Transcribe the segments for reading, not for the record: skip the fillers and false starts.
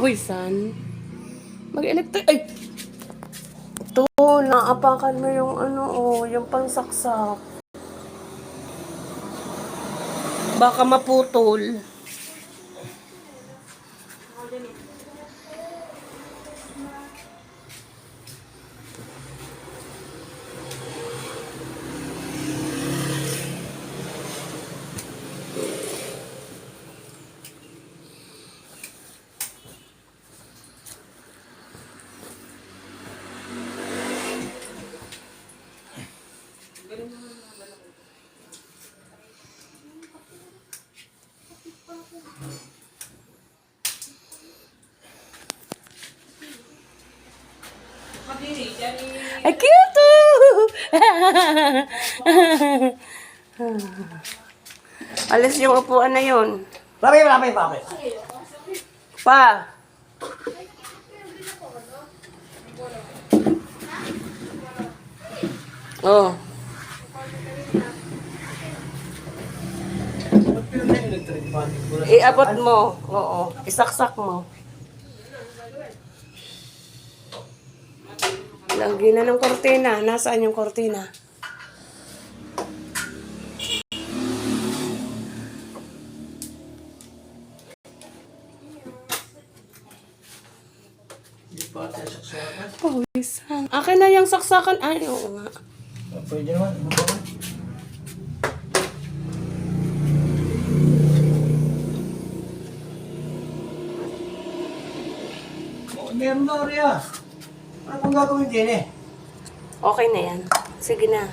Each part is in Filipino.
Pawisan. Mag-electric. Ay! Ito, naapakan mo yung yung pangsaksak. Baka maputol. Ay, cute! Alis yung upuan na yun. Bakit? Pa! Oh. Iabot mo. Oo. Isaksak mo. Lagyan na ng kortina. Nasaan yung kortina? Pawisan. Akin na yung saksakan. Ay, oo nga. Pwede naman. Meron na rin ah. Ano pang gagawin din eh? Okay na yan. Sige na.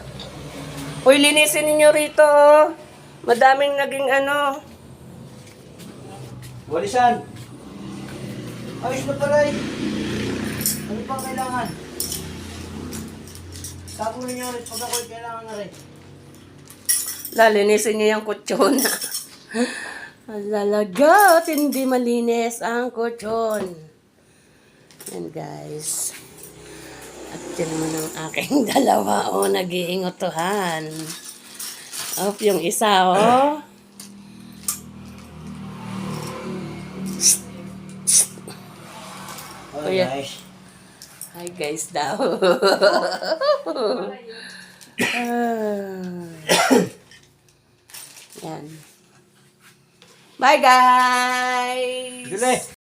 Uy, linisin ninyo rito. Madaming naging Walisan. Ayos na pala eh. Ano pang kailangan? Tapo ninyo ulit pag ako'y kailangan na rin. Lalinisin nyo yung kutsyon. Lalagot, hindi malinis ang kutsyon. Yan guys. At yun mo ng aking dalawa nag-iingotohan. Op, yung isa Oh, Kuya. guys. Hi guys daw. Yan. Bye guys! Dili.